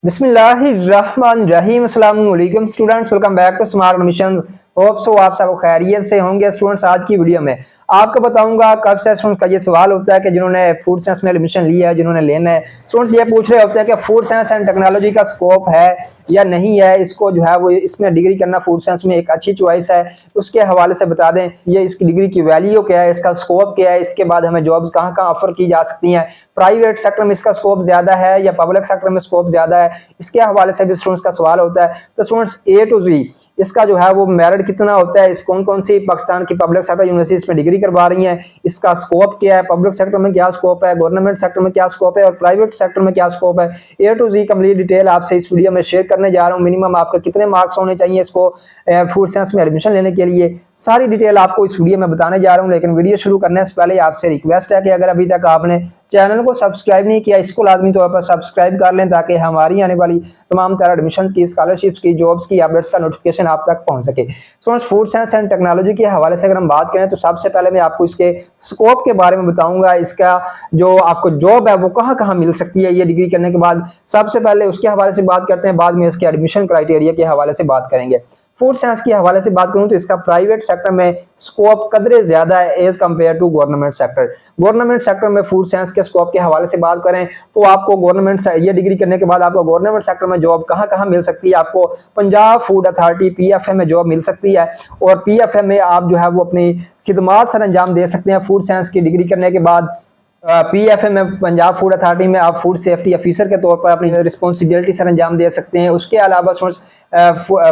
बिस्मिल्लाहिर्रहमानिर्रहीम। अस्सलाम वालेकुम students, welcome back to smart mission. Hope so आप सब खैरियत से होंगे। स्टूडेंट्स, आज की वीडियो में आपको बताऊंगा कब से स्टूडेंट्स का ये सवाल होता है कि जिन्होंने फूड साइंस में एडमिशन लिया है, जिन्होंने लेना है, स्टूडेंट्स ये पूछ रहे होते हैं कि फूड साइंस एंड टेक्नोलॉजी का स्कोप है या नहीं है, इसको जो है वो इसमें डिग्री करना फूड साइंस में एक अच्छी चॉइस है, उसके हवाले से बता दें ये इसकी डिग्री की वैल्यू क्या है, इसका स्कोप क्या है, इसके बाद हमें जॉब्स कहाँ कहाँ ऑफर की जा सकती हैं, प्राइवेट सेक्टर में इसका स्कोप ज्यादा है या पब्लिक सेक्टर में स्कोप ज्यादा है, इसके हवाले से भी स्टूडेंट्स का सवाल होता है। तो स्टूडेंट्स ए टू जी इसका जो है वो मेरिट कितना होता है, इस कौन कौन सी पाकिस्तान की पब्लिक सेक्टर यूनिवर्सिटीज में डिग्री करवा रही हैं, इसका स्कोप क्या है, पब्लिक सेक्टर में क्या स्कोप है, गवर्नमेंट सेक्टर में क्या स्कोप है और प्राइवेट सेक्टर में क्या स्कोप है, ए टू जी कंप्लीट डिटेल आपसे इस वीडियो में शेयर करने जा रहा हूँ। मिनिमम आपके कितने मार्क्स होने चाहिए इसको फूड साइंस में एडमिशन लेने के लिए, सारी डिटेल आपको इस वीडियो में बताने जा रहा हूं। लेकिन वीडियो शुरू करने से पहले आपसे रिक्वेस्ट है कि अगर अभी तक आपने चैनल को सब्सक्राइब नहीं किया, इसको लाजमी तौर पर सब्सक्राइब कर लें ताकि हमारी आने वाली तमाम तरह एडमिशन की, स्कॉलरशिप्स की, जॉब्स की अपडेट्स का नोटिफिकेशन आप तक पहुंच सके। So food science and technology के हवाले से अगर हम बात करें तो सबसे पहले मैं आपको इसके स्कोप के बारे में बताऊंगा, इसका जो आपको जॉब है वो कहाँ कहाँ मिल सकती है ये डिग्री करने के बाद। सबसे पहले उसके हवाले से बात करते हैं, बाद में इसके एडमिशन क्राइटेरिया के हवाले से बात करेंगे। फूड साइंस के हवाले से बात करूं तो इसका प्राइवेट सेक्टर में स्कोप कदरे ज्यादा है as compare to government sector. Government sector में फूड साइंस के स्कोप के हवाले से बात करें तो आपको गवर्नमेंट ये डिग्री करने के बाद आपको गवर्नमेंट सेक्टर में जॉब कहां कहां मिल सकती है, आपको पंजाब फूड अथॉरिटी पीएफए में जॉब मिल सकती है और पीएफए में आप जो है वो अपनी खिदमात सर अंजाम दे सकते हैं। फूड साइंस की डिग्री करने के बाद पीएफए में, पंजाब फूड अथॉरिटी में आप फूड सेफ्टी ऑफिसर के तौर पर अपनी रिस्पॉन्सिबिलिटी सर अंजाम दे सकते हैं। उसके अलावा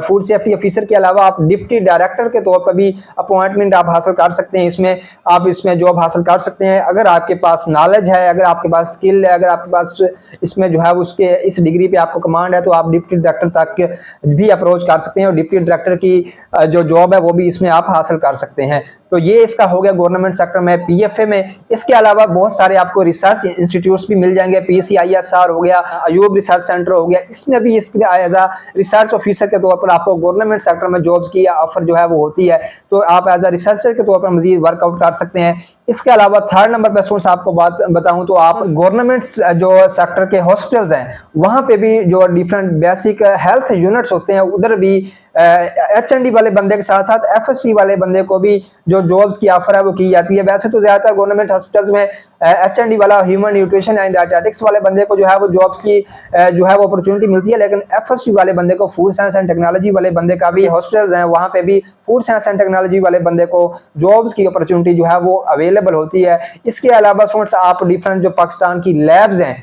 फूड सेफ्टी ऑफिसर के अलावा आप डिप्टी डायरेक्टर के तौर पर भी अपॉइंटमेंट आप हासिल कर सकते हैं, इसमें आप इसमें जॉब हासिल कर सकते हैं अगर आपके पास नॉलेज है, अगर आपके पास स्किल है, अगर आपके पास इसमें जो है उसके इस डिग्री पे आपको कमांड है तो आप डिप्टी डायरेक्टर तक भी अप्रोच कर सकते हैं और डिप्टी डायरेक्टर की जो जॉब है वो भी इसमें आप हासिल कर सकते हैं। तो ये इसका हो गया गवर्नमेंट सेक्टर में पीएफए में। इसके अलावा बहुत सारे आपको रिसर्च इंस्टीट्यूट्स भी मिल जाएंगे, पीसीआईएसआर हो गया, अयूब रिसर्च सेंटर हो गया, इसमें भी इसके एज अ रिसर्च ऑफिसर के तौर पर आपको गवर्नमेंट सेक्टर में जॉब्स की ऑफर जो है वो होती है, तो आप एज अ रिसर्चर के तौर पर मजीद वर्कआउट कर सकते हैं। इसके अलावा थर्ड नंबर पर स्टूडेंट्स आपको बात बताऊं तो आप गवर्नमेंट जो सेक्टर के हॉस्पिटल्स हैं वहां पे भी जो डिफरेंट बेसिक हेल्थ यूनिट्स होते हैं उधर भी एचएनडी वाले बंदे के साथ साथ एफएसटी वाले बंदे को भी जो जॉब्स की ऑफर है वो की जाती है। वैसे तो ज्यादातर गवर्नमेंट हॉस्पिटल्स में एचएनडी वाला ह्यूमन न्यूट्रिशन एंड डायटेटिक्स वाले बंदे को जो है वो जॉब्स की जो है वो अपॉर्चुनिटी मिलती है, लेकिन एफएसटी वाले बंदे को, फूड साइंस एंड टेक्नोलॉजी वाले बंदे का भी हॉस्पिटल्स हैं वहां पे भी फूड साइंस एंड टेक्नोलॉजी वाले बंदे को जॉब्स की अपॉर्चुनिटी जो है वो अवेलेबल होती है। इसके अलावा स्टूडेंट्स आप डिफरेंट जो पाकिस्तान की लैब्स हैं,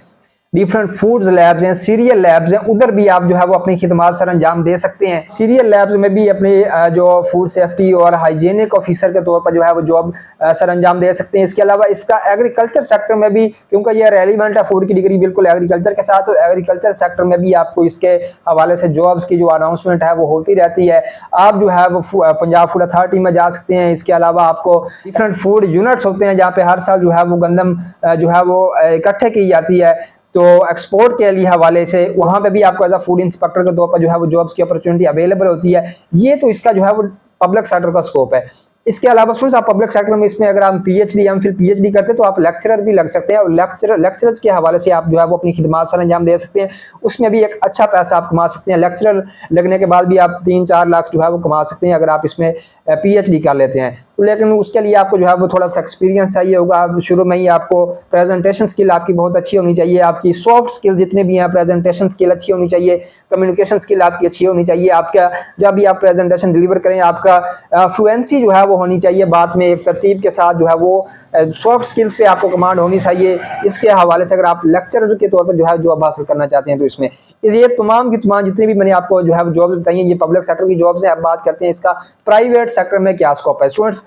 डिफरेंट फूड्स लैब्स हैं, सीरियल लैब्स हैं, उधर भी आप जो है वो अपनी खिदमात सर अंजाम दे सकते हैं। सीरियल लैब्स में भी अपने जो फूड सेफ्टी और हाइजीनिक ऑफिसर के तौर पर जो है वो जॉब सर अंजाम दे सकते हैं। इसके अलावा इसका एग्रीकल्चर सेक्टर में भी, क्योंकि ये रेलिवेंट है फूड की डिग्री बिल्कुल एग्रीकल्चर के साथ, तो एग्रीकल्चर सेक्टर में भी आपको इसके हवाले से जॉब्स की जो अनाउंसमेंट है वो होती रहती है। आप जो है वो पंजाब फूड अथॉरिटी में जा सकते हैं। इसके अलावा आपको डिफरेंट फूड यूनिट्स होते हैं जहाँ पे हर साल जो है वो गंदम जो है वो इकट्ठे की जाती है, तो एक्सपोर्ट के लिए हवाले से वहां पे भी आपको एज अ फूड इंस्पेक्टर के तौर पर जो है वो जॉब्स की अपॉर्चुनिटी अवेलेबल होती है। ये तो इसका जो है वो पब्लिक सेक्टर का स्कोप है। इसके अलावा स्टूडेंट्स आप पब्लिक सेक्टर में इसमें अगर आप पीएचडी या फिर पीएचडी करते हैं तो आप लेक्चरर भी लग सकते हैं और लेक्चरर्स के हवाले से आप जो है वो अपनी खिदमात सर अंजाम दे सकते हैं, उसमें भी एक अच्छा पैसा आप कमा सकते हैं। लेक्चरर लगने के बाद भी आप 3-4 लाख जो है वो कमा सकते हैं अगर आप इसमें पीएचडी कर लेते हैं। लेकिन उसके लिए आपको जो है वो थोड़ा सा एक्सपीरियंस चाहिए होगा। आप शुरू में ही आपको प्रेजेंटेशन स्किल आपकी बहुत अच्छी होनी चाहिए, आपकी सॉफ्ट स्किल जितने भी हैं, प्रेजेंटेशन स्किल अच्छी होनी चाहिए, कम्युनिकेशन स्किल आपकी अच्छी होनी चाहिए, आपका जब भी आप प्रेजेंटेशन डिलीवर करें आपका फ्लुएंसी जो है वो होनी चाहिए, बात में एक तरतीब के साथ जो है वो सॉफ्ट स्किल्स पे आपको कमांड होनी चाहिए। इसके हवाले से अगर आप लेक्चरर के तौर पर जो है जॉब हासिल करना चाहते हैं तो इसमें ये तमाम की तमाम जितनी भी मैंने आपको जो है जॉब बताई हैं ये पब्लिक सेक्टर की जॉब्स हैं। अब बात करते हैं इसका प्राइवेट सेक्टर में क्या स्कोप है। स्टूडेंट्स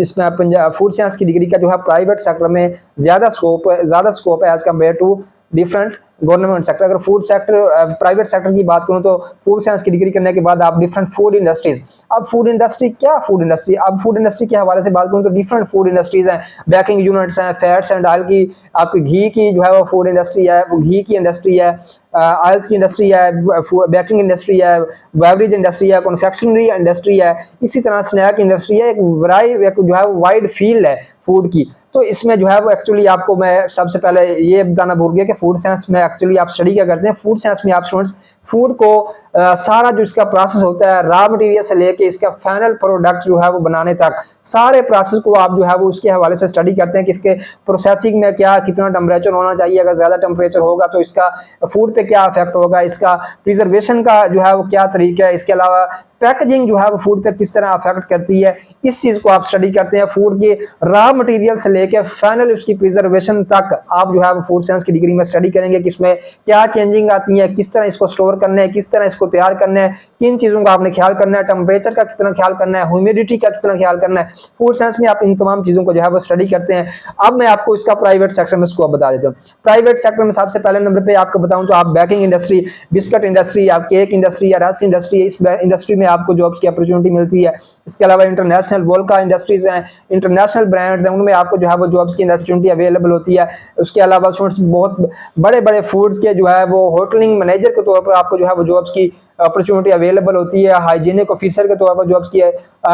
इसमें पंजाब फूड साइंस की डिग्री का जो है प्राइवेट सेक्टर में ज्यादा स्कोप है as compare to different government sector. अगर फूड सेक्टर प्राइवेट सेक्टर की बात करूं तो फूड साइंस की डिग्री करने के बाद आप डिफरेंट फूड इंडस्ट्रीज, अब फूड इंडस्ट्री क्या, फूड इंडस्ट्री, अब फूड इंडस्ट्री के हवाले से बात करूं तो डिफरेंट फूड इंडस्ट्रीज हैं, बेकिंग यूनिट्स हैं, फैट्स एंड ऑयल की, आपकी घी की जो है वो फूड इंडस्ट्री है, घी की इंडस्ट्री है, ऑयल्स की इंडस्ट्री है, बेकिंग इंडस्ट्री है, बेवरेज इंडस्ट्री है, कन्फेक्शनरी इंडस्ट्री है, इसी तरह स्नैक इंडस्ट्री है। एक जो है वाइड फील्ड है फूड की। तो इसमें जो है वो एक्चुअली आपको मैं सबसे पहले ये बताना भूल गया कि फूड साइंस में एक्चुअली आप स्टडी क्या करते हैं। फूड साइंस में आप स्टूडेंट्स फूड को सारा जो इसका प्रोसेस होता है, रॉ मटेरियल से लेके इसका फाइनल प्रोडक्ट जो है वो बनाने तक, सारे प्रोसेस को आप जो है वो उसके हवाले से स्टडी करते हैं कि इसके प्रोसेसिंग में क्या कितना टेम्परेचर होना चाहिए, अगर ज्यादा टेम्परेचर होगा तो इसका फूड पे क्या इफेक्ट होगा, इसका प्रिजर्वेशन का जो है वो क्या तरीका है, इसके अलावा पैकेजिंग जो है वो फूड पे किस तरह अफेक्ट करती है, इस चीज को आप स्टडी करते हैं। फूड के रॉ मटेरियल से लेके फाइनल उसकी प्रिजर्वेशन तक आप जो है फूड साइंस की डिग्री में स्टडी करेंगे कि इसमें क्या चेंजिंग आती है, किस तरह इसको स्टोर करना है, किस तरह इसको तैयार करना है, किन चीजों का आपने ख्याल करना है, टेम्परेचर का कितना ख्याल करना है, ह्यूमिडिटी का कितना ख्याल करना है। फूड साइंस में आप इन तमाम चीजों को जो है वो स्टडी करते हैं। अब मैं आपको इसका प्राइवेट सेक्टर में इसको बता देता हूँ। प्राइवेट सेक्टर में सबसे पहले नंबर पे आपको बताऊं तो आप बेकिंग इंडस्ट्री, बिस्किट इंडस्ट्री, आप केक इंडस्ट्री या रस इंडस्ट्री, इस इंडस्ट्री में आपको जॉब्स की अपॉर्चुनिटी मिलती है। इसके अलावा इंटरनेशनल वोल्का इंडस्ट्रीज हैं, इंटरनेशनल ब्रांड्स हैं, उनमें आपको जो है वो जॉब्स की अपॉर्चुनिटी अवेलेबल होती है। उसके अलावा स्टूडेंट्स बहुत बड़े बड़े फूड्स के जो है वो होटलिंग मैनेजर के तौर पर आपको जो है वो जॉब्स की अपॉर्चुनिटी अवेलेबल होती है। हाइजीनिक ऑफिसर के तौर पर जॉब्स की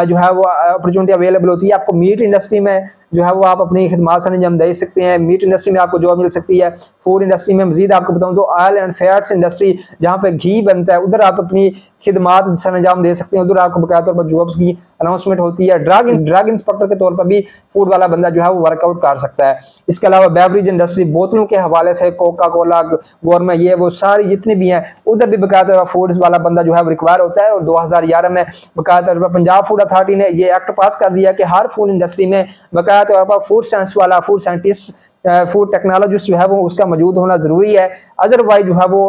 जो है वो अपॉर्चुनिटी अवेलेबल होती है। आपको मीट इंडस्ट्री में जो है वो आप अपनी खिदमत सर अंजाम दे सकते हैं, मीट इंडस्ट्री में आपको जॉब मिल सकती है। फूड इंडस्ट्री में मजीद आपको बताऊं तो ऑयल एंड फैट्स इंडस्ट्री, जहां पे घी बनता है, उधर आप अपनी खिदमत सर अंजाम दे सकते हैं, उधर आपको बकाया तौर पर जॉब्स की अनाउंसमेंट होती है। ड्रग इंस्पेक्टर के तौर पर भी फूड वाला बंदा जो है वो वर्कआउट कर सकता है। इसके अलावा बेवरेज इंडस्ट्री, बोतलों के हवाले से कोका कोला, गोरमा, ये वो सारी जितनी भी हैं, उधर भी बकाया तौर पर फूड्स वाला बंदा जो है वो रिक्वायर होता है। और 2011 में बकाया तौर पर पंजाब फूड अथॉरिटी ने ये एक्ट पास कर दिया कि हर फूड इंडस्ट्री में बकाया तौर पर फूड साइंस वाला, फूड साइंटिस्ट, फूड टेक्नोलॉजिस्ट जो है वो उसका मौजूद होना जरूरी है। अदरवाइज जो है वो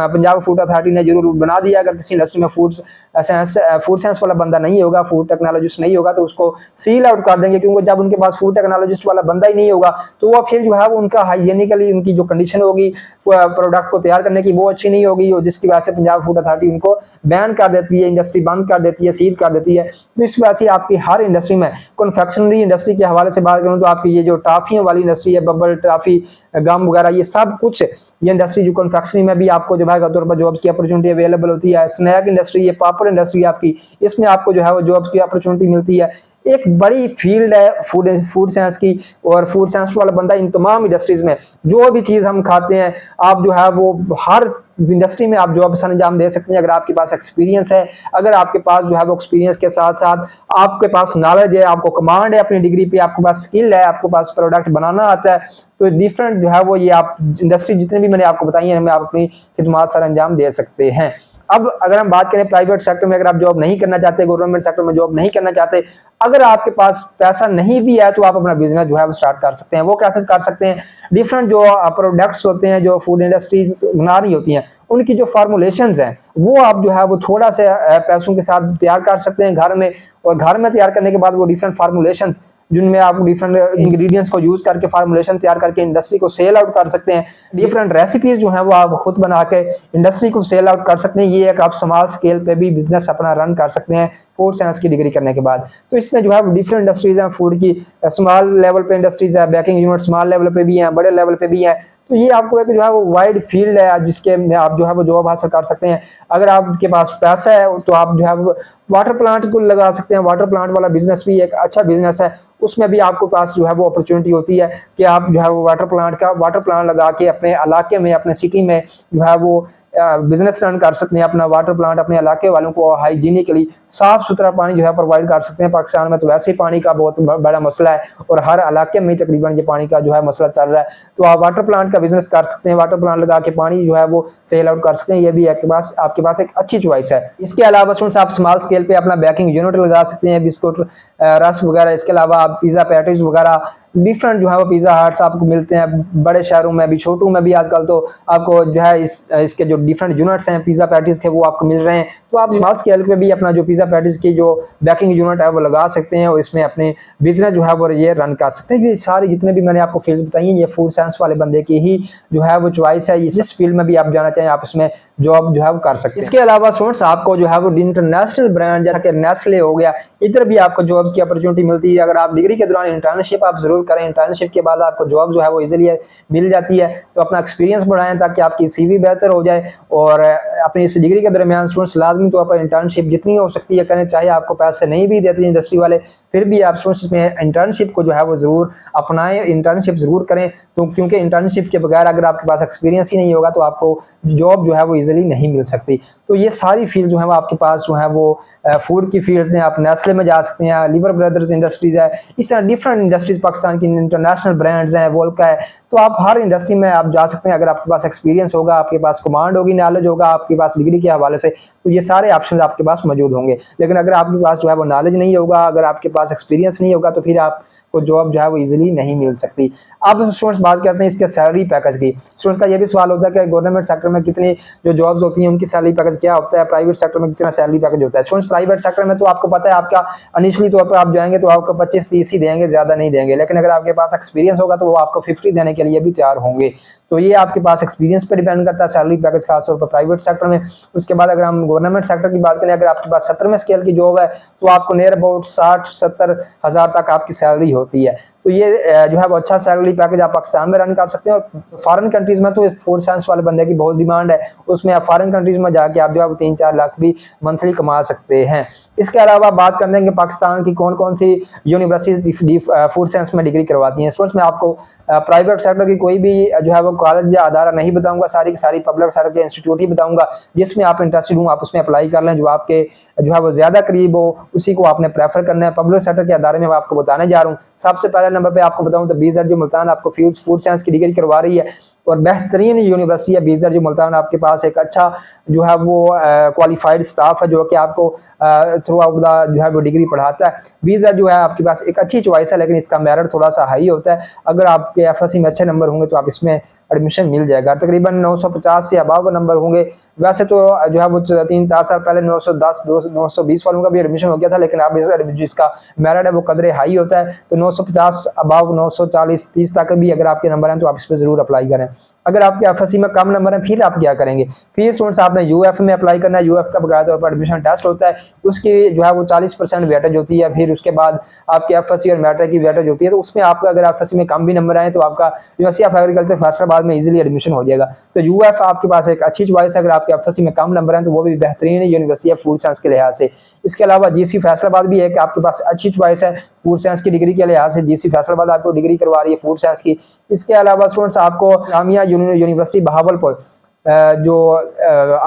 पंजाब फूड अथॉरिटी ने जरूर बना दिया, अगर किसी इंडस्ट्री में फूड साइंस वाला बंदा नहीं होगा, फूड टेक्नोलॉजिस्ट नहीं होगा, तो उसको सील आउट कर देंगे। क्योंकि जब उनके पास फूड टेक्नोलॉजिस्ट वाला बंदा ही नहीं होगा तो वो फिर जो है वो उनका हाइजीनिकली उनकी जो कंडीशन होगी प्रोडक्ट को तैयार करने की वो अच्छी नहीं होगी, और जिसकी वजह से पंजाब फूड अथॉरिटी उनको बैन कर देती है, इंडस्ट्री बंद कर देती है, सील कर देती है। तो इस वजह से आपकी हर इंडस्ट्री में, कन्फेक्शनरी इंडस्ट्री के हवाले से बात करूँ तो आपकी ये जो टॉफियों वाली इंडस्ट्री है, बबल टॉफी, गम वगैरह, ये सब कुछ ये इंडस्ट्री जो कन्फेक्शनरी में भी आपको जो है तौर पर जॉब्स की अपॉर्चुनिटी अवेलेबल होती है। स्नैक इंडस्ट्री, ये पापड़ इंडस्ट्री आपकी, इसमें आपको जो है वो जॉब्स की अपॉर्चुनिटी मिलती है। एक बड़ी फील्ड है फूड साइंस की, और फूड साइंस वाला बंदा इन तमाम इंडस्ट्रीज में जो भी चीज हम खाते हैं, आप जो है वो हर इंडस्ट्री में आप जॉब अंजाम दे सकते हैं अगर आपके पास एक्सपीरियंस है। अगर आपके पास जो है वो एक्सपीरियंस के साथ साथ आपके पास नॉलेज है, आपको कमांड है अपनी डिग्री पे, आपके पास स्किल है, आपके पास प्रोडक्ट बनाना आता है, तो डिफरेंट जो है वो ये आप इंडस्ट्री जितने भी मैंने आपको बताई है हमें आप अपनी खिदमत सर अंजाम दे सकते हैं। अब अगर हम बात करें प्राइवेट सेक्टर में, अगर आप जॉब नहीं करना चाहते, गवर्नमेंट सेक्टर में जॉब नहीं करना चाहते, अगर आपके पास पैसा नहीं भी है तो आप अपना बिजनेस जो है वो स्टार्ट कर सकते हैं। वो कैसे कर सकते हैं? डिफरेंट जो प्रोडक्ट्स होते हैं जो फूड इंडस्ट्रीज बना रही होती हैं, उनकी जो फार्मूलेशंस हैं वो आप जो है वो थोड़ा से पैसों के साथ तैयार कर सकते हैं घर में, और घर में तैयार करने के बाद वो डिफरेंट फार्मूलेशंस जिनमें आप डिफरेंट इंग्रेडिएंट्स को यूज करके फार्मूलेशन तैयार करके इंडस्ट्री को सेल आउट कर सकते हैं। डिफरेंट रेसिपीज जो है वो आप खुद बना के इंडस्ट्री को सेल आउट कर सकते हैं। ये एक आप स्मॉल स्केल पे भी बिजनेस अपना रन कर सकते हैं फूड साइंस की डिग्री करने के बाद। तो इसमें जो है डिफरेंट इंडस्ट्रीज हैं फूड की, स्मॉल लेवल पे इंडस्ट्रीज है, बेकिंग यूनिट स्मॉल लेवल पे भी हैं, बड़े लेवल पे भी हैं। तो ये आपको एक जो है वो वाइड फील्ड है जिसके में आप जो है वो जॉब हासिल कर सकते हैं। अगर आपके पास पैसा है तो आप जो है वाटर प्लांट को लगा सकते हैं। वाटर प्लांट वाला बिजनेस भी एक अच्छा बिजनेस है, उसमें भी आपके पास जो है वो अपॉर्चुनिटी होती है कि आप जो है वो वाटर प्लांट लगा के अपने इलाके में, अपने सिटी में जो है वो बिजनेस रन कर सकते हैं। अपना वाटर प्लांट अपने इलाके वालों को हाइजीनिकली साफ सुथरा पानी जो है प्रोवाइड कर सकते हैं। पाकिस्तान में तो वैसे ही पानी का बहुत बड़ा मसला है और हर इलाके में तकरीबन ये पानी का जो है मसला चल रहा है। तो आप वाटर प्लांट का बिजनेस कर सकते हैं, वाटर प्लांट लगा के पानी जो है वो सेल आउट कर सकते हैं। ये भी आपके पास एक अच्छी चॉइस है। इसके अलावा स्टूडेंट्स आप स्मॉल स्केल पे अपना बेकिंग यूनिट लगा सकते हैं, बिस्कुट, रस वगैरह। इसके अलावा आप पिज्जा पैटीज वगैरह डिफरेंट जो है वो पिज्जा हट्स आपको मिलते हैं बड़े शहरों में भी, छोटों में भी आजकल तो आपको जो है इसके जो डिफरेंट यूनिट्स हैं पिज्जा पैटीज के वो आपको मिल रहे हैं। तो आप स्मॉल स्केल पे भी अपना जो पिज्जा पैटीज की जो बेकिंग यूनिट है वो लगा सकते हैं और इसमें अपने बिजनेस जो है वो ये रन कर सकते हैं। ये सारी जितने भी मैंने आपको फील्ड बताई हैं ये फूड साइंस वाले बंदे की ही जो है वो चॉइस है। जिस फील्ड में भी आप जाना चाहें आप इसमें जॉब जो है वो कर सकते हैं। इसके अलावा स्टूडेंट्स आपको जो है वो इंटरनेशनल ब्रांड जैसे कि नेस्ले हो गया, इधर भी आपको जॉब्स की अपॉर्चुनिटी मिलती है। अगर आप डिग्री के दौरान इंटर्नशिप आप जरूर जरूर करें। इंटर्नशिप के बाद आपको जॉब जो है वो इजीली मिल जाती है, तो अपना एक्सपीरियंस बढ़ाएं ताकि आपकी सीवी बेहतर हो जाए। और अपनी इस डिग्री के दरमियान स्टूडेंट्स लाजमी तौर पर इंटर्नशिप जितनी हो सकती है करें, चाहे आपको पैसे नहीं भी देते इंडस्ट्री वाले, फिर भी आप स्टूडेंट्स में इंटर्नशिप को जो है वो जरूर अपनाएं, इंटर्नशिप जरूर करें। तो क्योंकि इंटर्नशिप के बगैर अगर आपके पास एक्सपीरियंस ही नहीं होगा तो आपको जॉब जो है वो इजीली नहीं मिल सकती। तो ये सारी फील्ड जो है वो आपके पास जो है वो फूड की फील्ड्स हैं। आप नेस्ले में जा सकते हैं, लीवर ब्रदर्स इंडस्ट्रीज है, इस तरह डिफरेंट इंडस्ट्रीज पाकिस्तान की इंटरनेशनल ब्रांड्स हैं, वोल्का है। तो आप हर इंडस्ट्री में आप जा सकते हैं अगर आपके पास एक्सपीरियंस होगा, आपके पास कमांड होगी, नॉलेज होगा आपके पास डिग्री के हवाले से, तो ये सारे ऑप्शन आपके पास मौजूद होंगे। लेकिन अगर आपके पास जो है वो नॉलेज नहीं होगा, अगर आपके पास एक्सपीरियंस नहीं होगा, तो फिर आपको जॉब जो है वो इजीली नहीं मिल सकती। अब स्टूडेंट्स बात करते हैं इसके सैलरी पैकेज की। स्टूडेंट्स का ये भी सवाल होता है कि गवर्नमेंट सेक्टर में कितनी जो जॉब्स होती हैं उनकी सैलरी पैकेज क्या होता है, प्राइवेट सेक्टर में कितना सैलरी पैकेज होता है। स्टूडेंट्स प्राइवेट सेक्टर में तो आपको पता है आपका इनिशियली तौर पर आप जाएंगे तो आपको 25-30 ही देंगे, ज्यादा नहीं देंगे। लेकिन अगर आपके पास एक्सपीरियंस होगा तो वो आपको 50 देने के लिए भी तैयार होंगे। तो ये आपके पास एक्सपीरियंस पर डिपेंड करता है सैलरी पैकेज, खासतौर पर प्राइवेट सेक्टर में। उसके बाद अगर हम गवर्नमेंट सेक्टर की बात करें, अगर आपके पास 17वें स्केल की जॉब है तो आपको नियर अबाउट 60-70 हज़ार तक आपकी सैलरी होती है। तो ये जो है वो अच्छा सैलरी पैकेज आप पाकिस्तान में रन कर सकते हैं। और फॉरेन कंट्रीज में तो फूड साइंस वाले बंदे की बहुत डिमांड है, उसमें आप फॉरेन कंट्रीज में जाके आप जो है 3-4 लाख भी मंथली कमा सकते हैं। इसके अलावा बात करते हैं कि पाकिस्तान की कौन कौन सी यूनिवर्सिटी फूड साइंस में डिग्री करवाती हैं। स्टूडेंट्स में आपको प्राइवेट सेक्टर की कोई भी जो है वो कॉलेज या अदारा नहीं बताऊंगा, सारी की सारी पब्लिक सेक्टर के इंस्टीट्यूट ही बताऊंगा। जिसमें आप इंटरेस्टेड हो आप उसमें अप्लाई कर लें, जो आपके जो है वो ज्यादा करीब हो उसी को आपने प्रेफर करना है। पब्लिक सेक्टर के अदारे में मैं आपको बताने जा रहा हूँ। सबसे पहले नंबर पे आपको बताऊं तो BZU मुल्तान आपको फूड साइंस की डिग्री करवा रही है और बेहतरीन यूनिवर्सिटी है BZU मुल्तान। आपके पास एक अच्छा जो है वो क्वालिफाइड स्टाफ है जो कि आपको थ्रू आउट द जो है वो डिग्री पढ़ाता है। BZU जो है आपके पास एक अच्छी चॉइस है, लेकिन इसका मेरिट थोड़ा सा हाई होता है। अगर आपके FSC में अच्छे नंबर होंगे तो आप इसमें एडमिशन मिल जाएगा। तकरीबन 950 से अबाव नंबर होंगे। वैसे तो जो है वो 3-4 साल पहले 910 920 वालों का भी एडमिशन हो गया था, लेकिन अब जिसका मेरिट है वो कदरे हाई होता है। तो 950 अबाव 940-30 तक भी अगर आपके नंबर हैं तो आप इस पर जरूर अप्लाई करें। अगर आपके FSC में कम नंबर है फिर आप क्या करेंगे, फिर स्टूडेंट्स आपने UF में अप्लाई करना है। UF का बकायदा तौर पर एडमिशन टेस्ट होता है, उसकी जो है वो 40% वेटेज होती है। फिर उसके बाद आपके FSC और मैट्रिक की वेटेज होती है। तो उसमें आपका अगर FSC में कम भी नंबर आए तो आपका यूनिवर्सिटी ऑफ एग्रीकल्चर फैसलाबाद में इजीली एडमिशन हो जाएगा। तो UF आपके पास एक अच्छी चॉइस है। अगर आपके FSC में कम नंबर हैं तो वो भी बेहतरीन यूनिवर्सिटी है फूड साइंस के लिहाज से। इसके अलावा GC फैसलाबाद भी है कि आपके पास अच्छी चॉइस है फूड साइंस की डिग्री के लिहाज से। GC फैसलाबाद आपको डिग्री करवा रही है फूड साइंस की। इसके अलावा स्टूडेंट्स आपको जामिया यूनिवर्सिटी बहावलपुर जो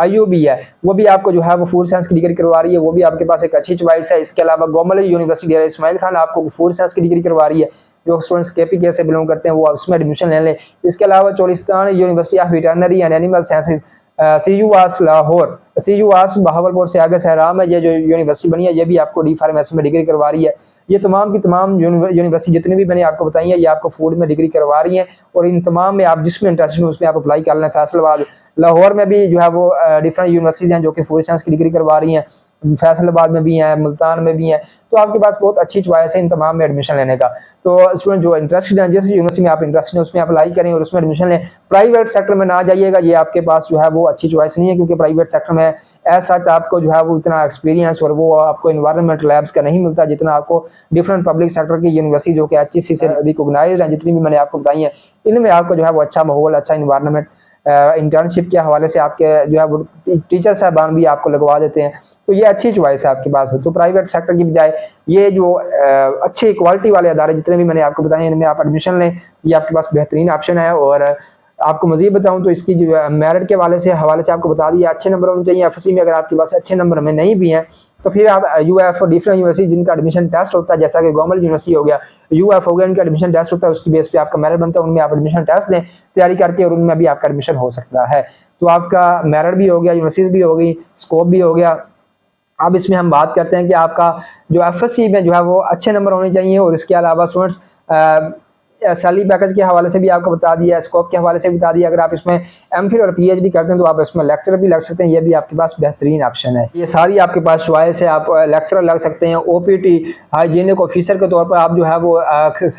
IUB है वो भी आपको जो है वो फूड साइंस की डिग्री करवा रही है, वो भी आपके पास एक अच्छी चॉइस है। इसके अलावा गोमल यूनिवर्सिटी इस्माइल खान आपको फूड साइंस की डिग्री करवा रही है। जो स्टूडेंट्स KPK से बिलोंग करते हैं वो उसमें एडमिशन ले लें। इसके अलावा Cholistan university of veterinary and animal sciences CUAS Lahore, CUAS Bahawalpur से आगे सहराम है, ये जो यूनिवर्सिटी बनी है ये भी आपको D-Pharmacy में डिग्री करवा रही है। ये तमाम की तमाम यूनिवर्सिटी जितनी भी मैंने आपको बताई है ये आपको फूड में डिग्री करवा रही हैं। और इन तमाम में आप जिसमें इंटरेस्टेड हो उसमें आप अप्लाई कर लें। फैसलाबाद लाहौर में भी जो है वो डिफरेंट यूनिवर्सिटीज हैं जो कि फूड साइंस की डिग्री करवा रही हैं। फैसलाबाद में भी हैं, मुल्तान में भी हैं। तो आपके पास बहुत अच्छी चॉइस है इन तमाम में एडमिशन लेने का। तो स्टूडेंट जो इंटरेस्टेड हैं, जिस यूनिवर्सिटी में आप इंटरेस्टेड हैं उसमें अप्लाई करें और उसमें एडमिशन लें। प्राइवेट सेक्टर में ना जाइएगा, ये आपके पास जो है वो अच्छी चॉइस नहीं है, क्योंकि प्राइवेट सेक्टर में ऐसा आपको जो है वो इतना एक्सपीरियंस और वो आपको इन्वायरमेंट लैब्स का नहीं मिलता जितना आपको डिफरेंट पब्लिक सेक्टर की यूनिवर्सिटी जो कि HEC से रिकॉग्नाइज्ड हैं, जितनी भी मैंने आपको बताई है, इनमें आपको जो है वो अच्छा माहौल, अच्छा इन्वायरमेंट, इंटर्नशिप के हवाले से आपके जो है वो टीचर साहबान भी आपको लगवा देते हैं। तो ये अच्छी चॉइस है आपके पास। तो प्राइवेट सेक्टर की बजाय ये जो अच्छे क्वालिटी वाले अदारे जितने भी मैंने आपको बताए इनमें आप एडमिशन लें, ये आपके पास बेहतरीन ऑप्शन है। और आपको मजीद बताऊं तो इसकी जो मेरिट के हवाले से आपको बता दिया, अच्छे नंबर होने चाहिए FSC में। अगर आपके पास अच्छे नंबर में नहीं भी हैं तो फिर आप UF डिफरेंट यूनिवर्सिटी जिनका एडमिशन टेस्ट होता है, जैसा कि गवर्नमेंट यूनिवर्सिटी हो गया, UF हो गया, इनका एडमिशन टेस्ट होता है, उसकी बेस पे आपका मेरिट बनता है, उनमें आप एडमिशन टेस्ट दें तैयारी करके और उनमें भी आपका एडमिशन हो सकता है। तो आपका मेरिट भी हो गया, यूनिवर्सिटी भी हो गई, स्कोप भी हो गया। अब इसमें हम बात करते हैं कि आपका जो FSC में जो है वो अच्छे नंबर होने चाहिए। और इसके अलावा स्टूडेंट्स सैलरी पैकेज के हवाले से भी आपको बता दिया, स्कोप के हवाले से भी बता दिया। अगर आप इसमें एमफिल और पीएचडी करते हैं तो आप इसमें लेक्चरर भी लग सकते हैं, ये भी आपके पास बेहतरीन ऑप्शन है। ये सारी आपके पास चॉइस है, आप लेक्चरर लग सकते हैं, ओपीटी हाइजीनिक ऑफिसर के तौर पर आप जो है वो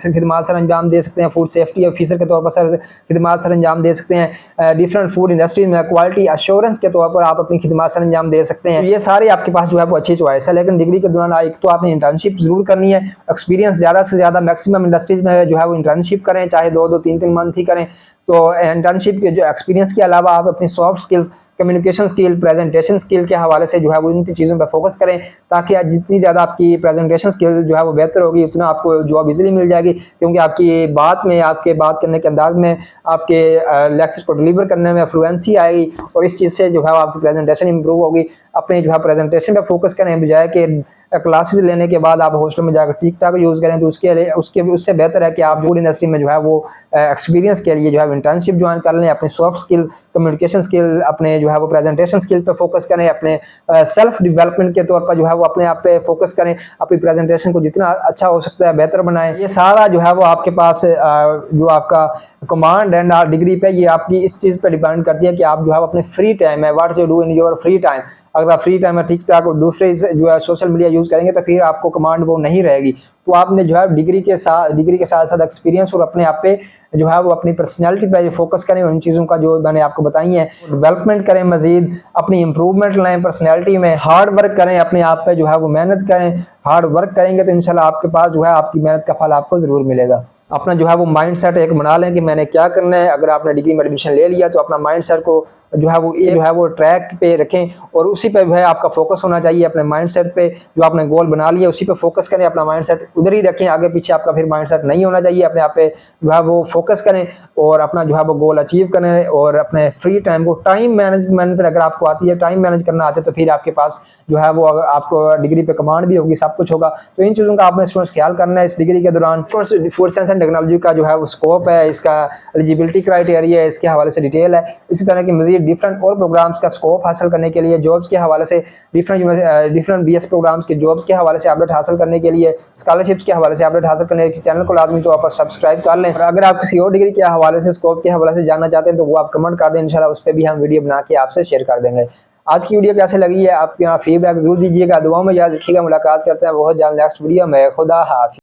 खिदमात सर अंजाम दे सकते हैं, फूड सेफ्टी ऑफिसर के तौर पर सर खिदमात सर अंजाम दे सकते हैं, डिफरेंट फूड इंडस्ट्रीज में क्वालिटी अश्योरेंस के तौर पर आप अपनी खिदमात सर अंजाम दे सकते हैं। ये सारे आपके पास जो है वो अच्छी चॉइस है। लेकिन डिग्री के दौरान एक तो आपने इंटर्नशिप जरूर करनी है, एक्सपीरियंस ज़्यादा से ज़्यादा मैक्सिमम इंडस्ट्रीज में जो है वो इंटर्नशिप करें, चाहे 2-2 3-3 मंथ ही करें। तो इंटर्नशिप के जो एक्सपीरियंस के अलावा आप अपनी soft skills, communication skill, presentation skill के हवाले से जो है वो इन चीज़ों पर फोकस करें, ताकि जितनी ज़्यादा आपकी प्रेजेंटेशन स्किल जो है वो बेहतर होगी उतना आपको जॉब इजीली मिल जाएगी। क्योंकि आपकी बात में, आपके बात करने के अंदाज में, आपके लेक्चर को डिलीवर करने में फ्लुएंसी आएगी और इस चीज़ से जो है आपकी प्रेजेंटेशन इंप्रूव होगी। अपने जो है प्रेजेंटेशन पर फोकस करें, बजाय कि क्लासेस लेने के बाद आप हॉस्टल में जाकर टिकटॉक यूज़ करें। तो उससे बेहतर है कि आप फूड इंडस्ट्री में जो है वो एक्सपीरियंस के लिए जो है इंटर्नशिप ज्वाइन कर लें, अपने सॉफ्ट स्किल, कम्युनिकेशन स्किल, अपने जो है वो प्रेजेंटेशन स्किल पे फोकस करें, अपने सेल्फ डेवलपमेंट के तौर पर जो है वो अपने आप पे फोकस करें, अपनी प्रेजेंटेशन को जितना अच्छा हो सकता है बेहतर बनाएं। ये सारा जो है वो आपके पास जो आपका कमांड एंड डिग्री पे, ये आपकी इस चीज़ पे डिपेंड करती है कि आप जो है अपने फ्री टाइम है, what you do in your free time. अगर आप फ्री टाइम में ठीक ठाक और दूसरे जो है सोशल मीडिया यूज़ करेंगे तो फिर आपको कमांड वो नहीं रहेगी। तो आपने जो है डिग्री के साथ साथ एक्सपीरियंस और अपने आप पे जो है वो अपनी पर्सनैलिटी पे फोकस करें, उन चीज़ों का जो मैंने आपको बताई है डेवलपमेंट करें, मजीद अपनी इंप्रूवमेंट लाएं पर्सनैलिटी में, हार्ड वर्क करें, अपने आप पे जो है वो मेहनत करें। हार्ड वर्क करेंगे तो इंशाल्लाह आपके पास जो है आपकी मेहनत का फल आपको ज़रूर मिलेगा। अपना जो है वो माइंड सेट एक बना लें कि मैंने क्या करना है। अगर आपने डिग्री में एडमिशन ले लिया तो अपना माइंड सेट को जो है वो ट्रैक पे रखें और उसी पे जो है आपका फोकस होना चाहिए। अपने माइंड सेट पे जो आपने गोल बना लिया उसी पे फोकस करें, अपना माइंड सेट उधर ही रखें, आगे पीछे आपका फिर माइंड सेट नहीं होना चाहिए। अपने आप पे जो है वो फोकस करें और अपना जो है वो गोल अचीव करें। और अपने फ्री टाइम को, टाइम मैनेजमेंट अगर आपको आती है, टाइम मैनेज करना आता है, तो फिर आपके पास जो है वो आपको डिग्री पे कमांड भी होगी, सब कुछ होगा। तो इन चीज़ों का आपने स्टूडेंट्स ख्याल करना है इस डिग्री के दौरान। फूड साइंस एंड टेक्नोलॉजी का जो है वो स्कोप है, इसका एलिजिबिलिटी क्राइटेरिया है, इसके हवाले से डिटेल है। इसी तरह की मजीद डिफरेंट और प्रोग्राम्स का स्कोप हासिल करने के लिए, जॉब्स के हवाले से डिफरेंट बीएस प्रोग्राम्स के जॉब्स के हवाले से अपडेट हासिल करने के लिए, स्कॉलरशिप्स के हवाले से अपडेट हासिल करने के चैनल को लाजमी तौर पर सब्सक्राइब कर लें। और अगर आप किसी और डिग्री के हवाले से, स्कोप के हवाले से जानना चाहते हैं तो वो आप कमेंट कर दें, इंशाल्लाह उस पर भी हम वीडियो बना के आपसे शेयर कर देंगे। आज की वीडियो कैसे लगी है, आपके यहाँ फीडबैक जरूर दीजिएगा। दुआओं में याद रखिएगा। मुलाकात करते हैं बहुत जल्द नेक्स्ट वीडियो में। खुदा हाफिज़।